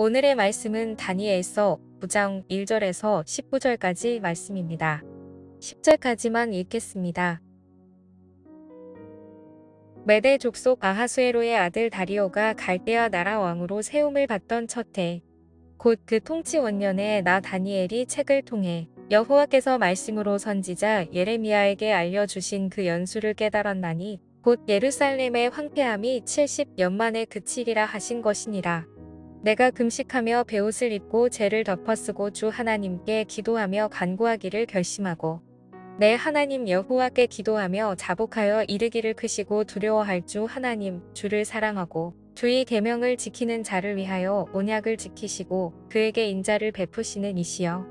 오늘의 말씀은 다니엘서 9장 1절에서 19절까지 말씀입니다. 10절까지만 읽겠습니다. 메대 족속 아하수에로의 아들 다리오가 갈대아 나라 왕으로 세움을 받던 첫 해, 곧 그 통치 원년에 나 다니엘이 책을 통해 여호와께서 말씀으로 선지자 예레미야에게 알려주신 그 연수를 깨달았나니 곧 예루살렘의 황폐함이 70년 만에 그치리라 하신 것이니라. 내가 금식하며 베옷을 입고 죄를 덮어쓰고 주 하나님께 기도하며 간구하기를 결심하고 내 하나님 여호와께 기도하며 자복하여 이르기를 크시고 두려워할 주 하나님 주를 사랑하고 주의 계명을 지키는 자를 위하여 언약을 지키시고 그에게 인자를 베푸시는 이시여.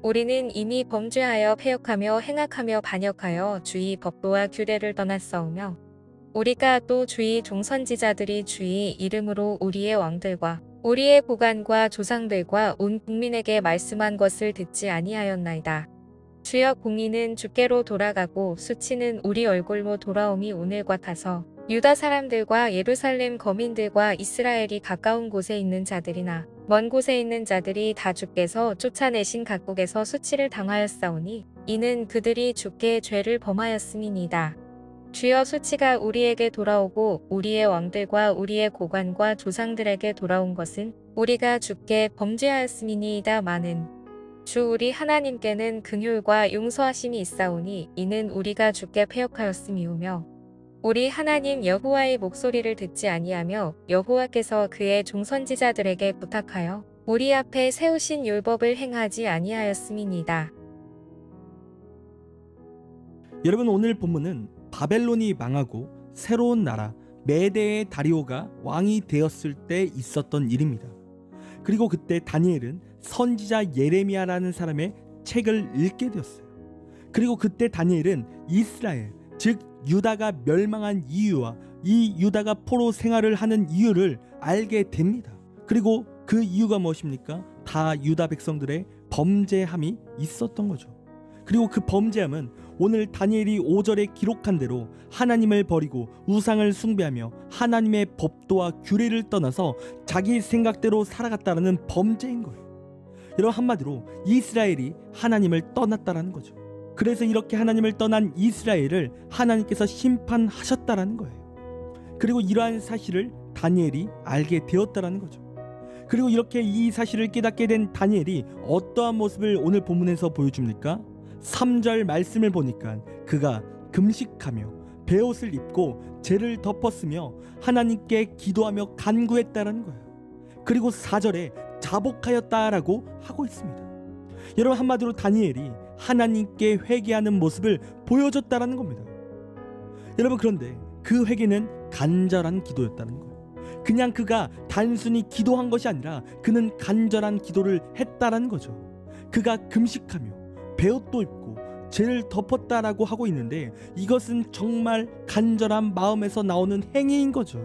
우리는 이미 범죄하여 패역하며 행악하며 반역하여 주의 법도와 규례를 떠났사오며 우리가 또 주의 종선지자들이 주의 이름으로 우리의 왕들과 우리의 보관과 조상들과 온 국민에게 말씀한 것을 듣지 아니하였나이다. 주여 공의는 주께로 돌아가고 수치는 우리 얼굴로 돌아옴이 오늘 같아서 유다 사람들과 예루살렘 거민들과 이스라엘이 가까운 곳에 있는 자들이나 먼 곳에 있는 자들이 다 주께서 쫓아내신 각국에서 수치를 당하였사오니 이는 그들이 주께 죄를 범하였음이니이다. 주여 수치가 우리에게 돌아오고 우리의 왕들과 우리의 고관과 조상들에게 돌아온 것은 우리가 주께 범죄하였음이니이다마는 주 우리 하나님께는 긍휼과 용서하심이 있사오니 이는 우리가 주께 패역하였음이오며 우리 하나님 여호와의 목소리를 듣지 아니하며 여호와께서 그의 종선지자들에게 부탁하여 우리 앞에 세우신 율법을 행하지 아니하였음이니이다. 여러분, 오늘 본문은 바벨론이 망하고 새로운 나라 메대의 다리오가 왕이 되었을 때 있었던 일입니다. 그리고 그때 다니엘은 선지자 예레미야라는 사람의 책을 읽게 되었어요. 그리고 그때 다니엘은 이스라엘, 즉 유다가 멸망한 이유와 이 유다가 포로 생활을 하는 이유를 알게 됩니다. 그리고 그 이유가 무엇입니까? 다 유다 백성들의 범죄함이 있었던 거죠. 그리고 그 범죄함은 오늘 다니엘이 5절에 기록한 대로 하나님을 버리고 우상을 숭배하며 하나님의 법도와 규례를 떠나서 자기 생각대로 살아갔다는 범죄인 거예요. 여러분, 한마디로 이스라엘이 하나님을 떠났다는 거죠. 그래서 이렇게 하나님을 떠난 이스라엘을 하나님께서 심판하셨다는 거예요. 그리고 이러한 사실을 다니엘이 알게 되었다는 거죠. 그리고 이렇게 이 사실을 깨닫게 된 다니엘이 어떠한 모습을 오늘 본문에서 보여줍니까? 3절 말씀을 보니까 그가 금식하며 베옷을 입고 죄를 덮었으며 하나님께 기도하며 간구했다는 거예요. 그리고 4절에 자복하였다라고 하고 있습니다. 여러분, 한마디로 다니엘이 하나님께 회개하는 모습을 보여줬다는 겁니다. 여러분, 그런데 그 회개는 간절한 기도였다는 거예요. 그냥 그가 단순히 기도한 것이 아니라 그는 간절한 기도를 했다는 거죠. 그가 금식하며 베옷도 입고 죄를 덮었다라고 하고 있는데 이것은 정말 간절한 마음에서 나오는 행위인 거죠.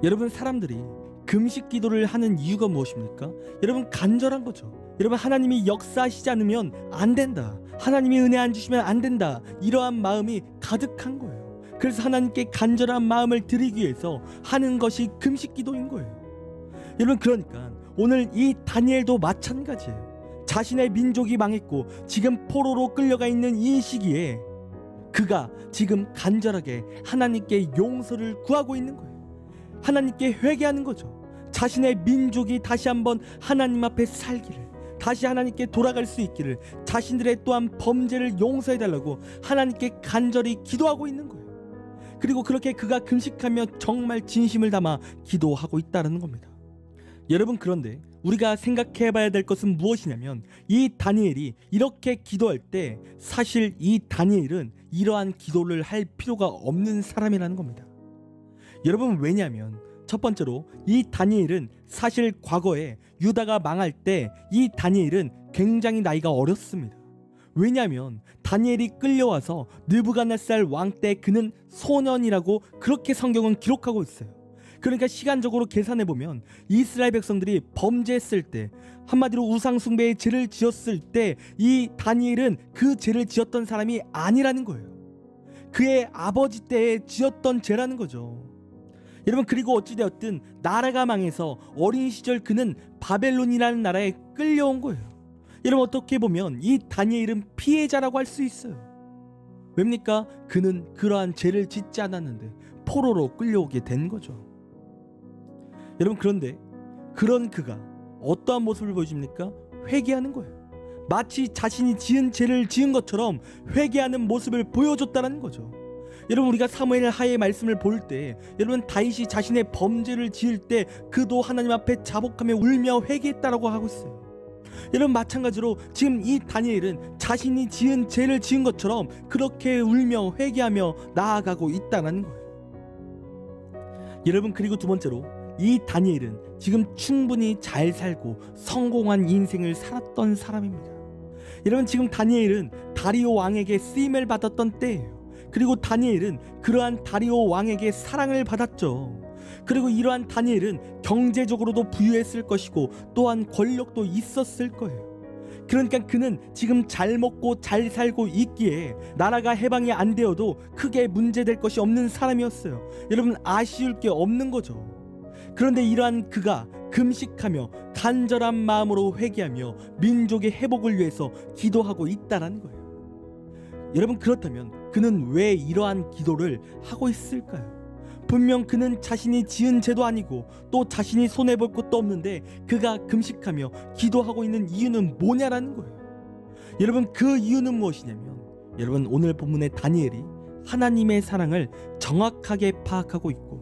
여러분, 사람들이 금식 기도를 하는 이유가 무엇입니까? 여러분, 간절한 거죠. 여러분, 하나님이 역사하시지 않으면 안 된다, 하나님이 은혜 안 주시면 안 된다, 이러한 마음이 가득한 거예요. 그래서 하나님께 간절한 마음을 드리기 위해서 하는 것이 금식 기도인 거예요. 여러분, 그러니까 오늘 이 다니엘도 마찬가지예요. 자신의 민족이 망했고 지금 포로로 끌려가 있는 이 시기에 그가 지금 간절하게 하나님께 용서를 구하고 있는 거예요. 하나님께 회개하는 거죠. 자신의 민족이 다시 한번 하나님 앞에 살기를, 다시 하나님께 돌아갈 수 있기를, 자신들의 또한 범죄를 용서해달라고 하나님께 간절히 기도하고 있는 거예요. 그리고 그렇게 그가 금식하며 정말 진심을 담아 기도하고 있다는 겁니다. 여러분, 그런데 우리가 생각해 봐야 될 것은 무엇이냐면 이 다니엘이 이렇게 기도할 때 사실 이 다니엘은 이러한 기도를 할 필요가 없는 사람이라는 겁니다. 여러분, 왜냐하면 첫 번째로 이 다니엘은 사실 과거에 유다가 망할 때 이 다니엘은 굉장히 나이가 어렸습니다. 왜냐하면 다니엘이 끌려와서 느부갓네살 왕 때 그는 소년이라고 그렇게 성경은 기록하고 있어요. 그러니까 시간적으로 계산해보면 이스라엘 백성들이 범죄했을 때, 한마디로 우상 숭배의 죄를 지었을 때 이 다니엘은 그 죄를 지었던 사람이 아니라는 거예요. 그의 아버지 때에 지었던 죄라는 거죠. 여러분, 그리고 어찌되었든 나라가 망해서 어린 시절 그는 바벨론이라는 나라에 끌려온 거예요. 여러분, 어떻게 보면 이 다니엘은 피해자라고 할 수 있어요. 왜입니까? 그는 그러한 죄를 짓지 않았는데 포로로 끌려오게 된 거죠. 여러분, 그런데 그런 그가 어떠한 모습을 보여줍니까? 회개하는 거예요. 마치 자신이 지은 죄를 지은 것처럼 회개하는 모습을 보여줬다는 거죠. 여러분, 우리가 사무엘 하의 말씀을 볼 때, 여러분, 다윗이 자신의 범죄를 지을 때 그도 하나님 앞에 자복하며 울며 회개했다라고 하고 있어요. 여러분, 마찬가지로 지금 이 다니엘은 자신이 지은 죄를 지은 것처럼 그렇게 울며 회개하며 나아가고 있다는 거예요. 여러분, 그리고 두 번째로 이 다니엘은 지금 충분히 잘 살고 성공한 인생을 살았던 사람입니다. 여러분, 지금 다니엘은 다리오 왕에게 쓰임을 받았던 때예요. 그리고 다니엘은 그러한 다리오 왕에게 사랑을 받았죠. 그리고 이러한 다니엘은 경제적으로도 부유했을 것이고 또한 권력도 있었을 거예요. 그러니까 그는 지금 잘 먹고 잘 살고 있기에 나라가 해방이 안 되어도 크게 문제될 것이 없는 사람이었어요. 여러분, 아쉬울 게 없는 거죠. 그런데 이러한 그가 금식하며 간절한 마음으로 회개하며 민족의 회복을 위해서 기도하고 있다는 거예요. 여러분, 그렇다면 그는 왜 이러한 기도를 하고 있을까요? 분명 그는 자신이 지은 죄도 아니고 또 자신이 손해볼 것도 없는데 그가 금식하며 기도하고 있는 이유는 뭐냐라는 거예요. 여러분, 그 이유는 무엇이냐면, 여러분, 오늘 본문의 다니엘이 하나님의 사랑을 정확하게 파악하고 있고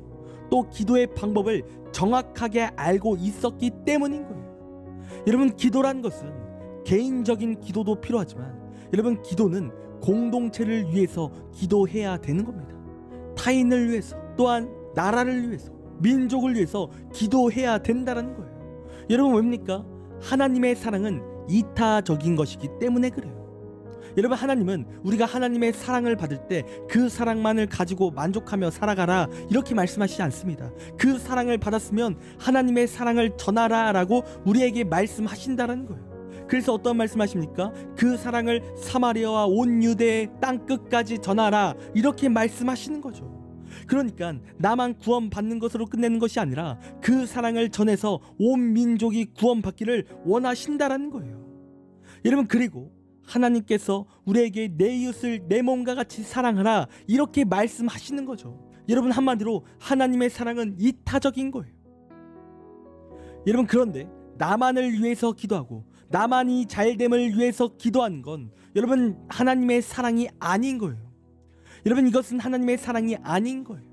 또 기도의 방법을 정확하게 알고 있었기 때문인 거예요. 여러분, 기도란 것은 개인적인 기도도 필요하지만, 여러분, 기도는 공동체를 위해서 기도해야 되는 겁니다. 타인을 위해서, 또한 나라를 위해서, 민족을 위해서 기도해야 된다는 거예요. 여러분, 왜입니까? 하나님의 사랑은 이타적인 것이기 때문에 그래요. 여러분, 하나님은 우리가 하나님의 사랑을 받을 때 그 사랑만을 가지고 만족하며 살아가라 이렇게 말씀하시지 않습니다. 그 사랑을 받았으면 하나님의 사랑을 전하라 라고 우리에게 말씀하신다는 거예요. 그래서 어떤 말씀하십니까? 그 사랑을 사마리아와 온 유대의 땅끝까지 전하라 이렇게 말씀하시는 거죠. 그러니까 나만 구원받는 것으로 끝내는 것이 아니라 그 사랑을 전해서 온 민족이 구원받기를 원하신다라는 거예요. 여러분, 그리고 하나님께서 우리에게 내 이웃을 내 몸과 같이 사랑하라 이렇게 말씀하시는 거죠. 여러분, 한마디로 하나님의 사랑은 이타적인 거예요. 여러분, 그런데 나만을 위해서 기도하고 나만이 잘됨을 위해서 기도하는 건 여러분 하나님의 사랑이 아닌 거예요. 여러분, 이것은 하나님의 사랑이 아닌 거예요.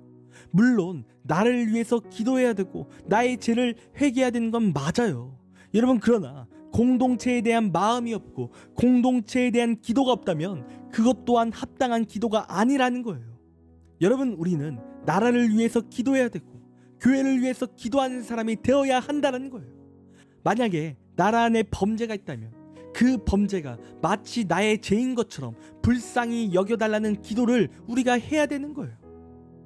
물론 나를 위해서 기도해야 되고 나의 죄를 회개해야 되는 건 맞아요. 여러분, 그러나 공동체에 대한 마음이 없고 공동체에 대한 기도가 없다면 그것 또한 합당한 기도가 아니라는 거예요. 여러분, 우리는 나라를 위해서 기도해야 되고 교회를 위해서 기도하는 사람이 되어야 한다는 거예요. 만약에 나라 안에 범죄가 있다면 그 범죄가 마치 나의 죄인 것처럼 불쌍히 여겨달라는 기도를 우리가 해야 되는 거예요.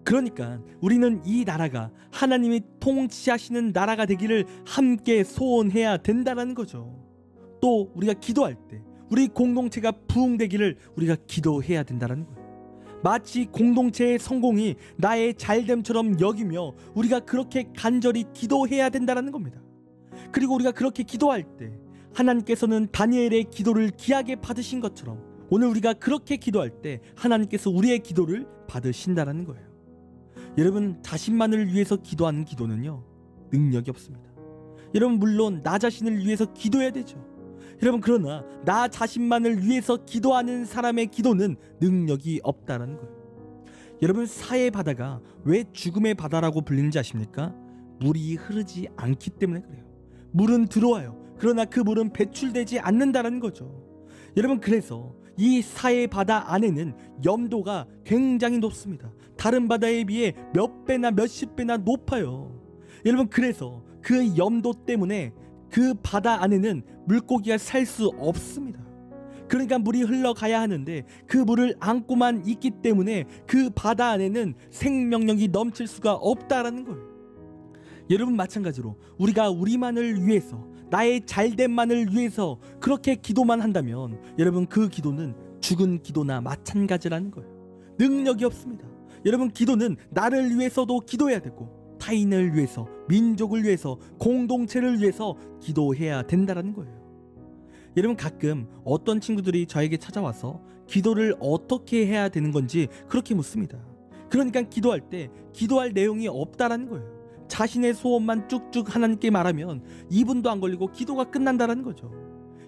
그러니까 우리는 이 나라가 하나님이 통치하시는 나라가 되기를 함께 소원해야 된다는 거죠. 또 우리가 기도할 때 우리 공동체가 부흥되기를 우리가 기도해야 된다는 거예요. 마치 공동체의 성공이 나의 잘됨처럼 여기며 우리가 그렇게 간절히 기도해야 된다는 겁니다. 그리고 우리가 그렇게 기도할 때 하나님께서는 다니엘의 기도를 귀하게 받으신 것처럼 오늘 우리가 그렇게 기도할 때 하나님께서 우리의 기도를 받으신다는 거예요. 여러분, 자신만을 위해서 기도하는 기도는요, 능력이 없습니다. 여러분, 물론 나 자신을 위해서 기도해야 되죠. 여러분, 그러나 나 자신만을 위해서 기도하는 사람의 기도는 능력이 없다는 거예요. 여러분, 사해 바다가 왜 죽음의 바다라고 불리는지 아십니까? 물이 흐르지 않기 때문에 그래요. 물은 들어와요. 그러나 그 물은 배출되지 않는다는 거죠. 여러분, 그래서 이 사해 바다 안에는 염도가 굉장히 높습니다. 다른 바다에 비해 몇 배나 몇십 배나 높아요. 여러분, 그래서 그 염도 때문에 그 바다 안에는 물고기가 살 수 없습니다. 그러니까 물이 흘러가야 하는데 그 물을 안고만 있기 때문에 그 바다 안에는 생명력이 넘칠 수가 없다라는 거예요. 여러분, 마찬가지로 우리가 우리만을 위해서 나의 잘됨만을 위해서 그렇게 기도만 한다면 여러분, 그 기도는 죽은 기도나 마찬가지라는 거예요. 능력이 없습니다. 여러분, 기도는 나를 위해서도 기도해야 되고 타인을 위해서, 민족을 위해서, 공동체를 위해서 기도해야 된다는 거예요. 여러분, 가끔 어떤 친구들이 저에게 찾아와서 기도를 어떻게 해야 되는 건지 그렇게 묻습니다. 그러니까 기도할 때 기도할 내용이 없다라는 거예요. 자신의 소원만 쭉쭉 하나님께 말하면 2분도 안 걸리고 기도가 끝난다라는 거죠.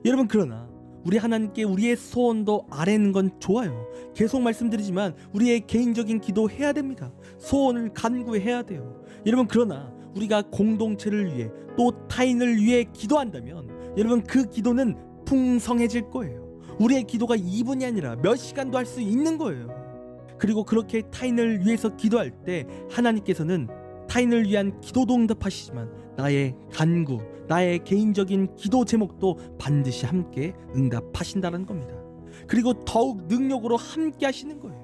여러분, 그러나 우리 하나님께 우리의 소원도 아뢰는 건 좋아요. 계속 말씀드리지만 우리의 개인적인 기도 해야 됩니다. 소원을 간구해야 돼요. 여러분, 그러나 우리가 공동체를 위해 또 타인을 위해 기도한다면 여러분, 그 기도는 풍성해질 거예요. 우리의 기도가 2분이 아니라 몇 시간도 할 수 있는 거예요. 그리고 그렇게 타인을 위해서 기도할 때 하나님께서는 타인을 위한 기도도 응답하시지만 나의 간구, 나의 개인적인 기도 제목도 반드시 함께 응답하신다는 겁니다. 그리고 더욱 능력으로 함께 하시는 거예요.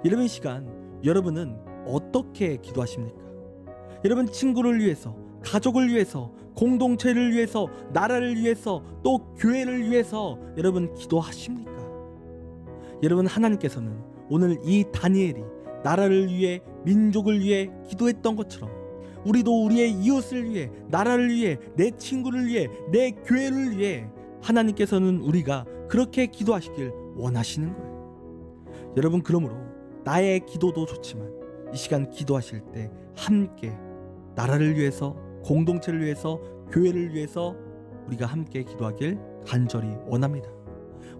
여러분, 이 시간 여러분은 어떻게 기도하십니까? 여러분, 친구를 위해서, 가족을 위해서, 공동체를 위해서, 나라를 위해서, 또 교회를 위해서 여러분 기도하십니까? 여러분, 하나님께서는 오늘 이 다니엘이 나라를 위해, 민족을 위해 기도했던 것처럼 우리도 우리의 이웃을 위해, 나라를 위해, 내 친구를 위해, 내 교회를 위해 하나님께서는 우리가 그렇게 기도하시길 원하시는 거예요. 여러분, 그러므로 나의 기도도 좋지만 이 시간 기도하실 때 함께 나라를 위해서, 공동체를 위해서, 교회를 위해서 우리가 함께 기도하길 간절히 원합니다.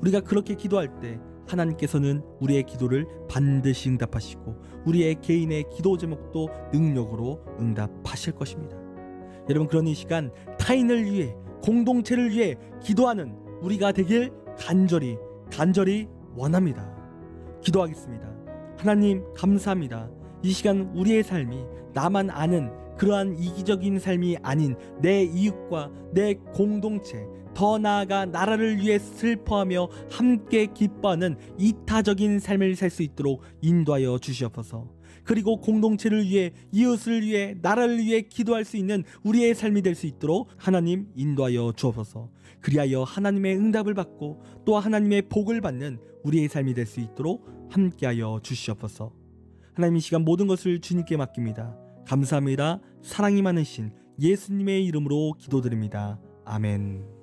우리가 그렇게 기도할 때 하나님께서는 우리의 기도를 반드시 응답하시고 우리의 개인의 기도 제목도 능력으로 응답하실 것입니다. 여러분, 그런 이 시간 타인을 위해, 공동체를 위해 기도하는 우리가 되길 간절히 원합니다. 기도하겠습니다. 하나님, 감사합니다. 이 시간 우리의 삶이 나만 아는 그러한 이기적인 삶이 아닌 내 이웃과 내 공동체, 더 나아가 나라를 위해 슬퍼하며 함께 기뻐하는 이타적인 삶을 살 수 있도록 인도하여 주시옵소서. 그리고 공동체를 위해, 이웃을 위해, 나라를 위해 기도할 수 있는 우리의 삶이 될 수 있도록 하나님 인도하여 주옵소서. 그리하여 하나님의 응답을 받고 또 하나님의 복을 받는 우리의 삶이 될 수 있도록 함께하여 주시옵소서. 하나님, 이 시간 모든 것을 주님께 맡깁니다. 감사합니다. 사랑이 많으신 예수님의 이름으로 기도드립니다. 아멘.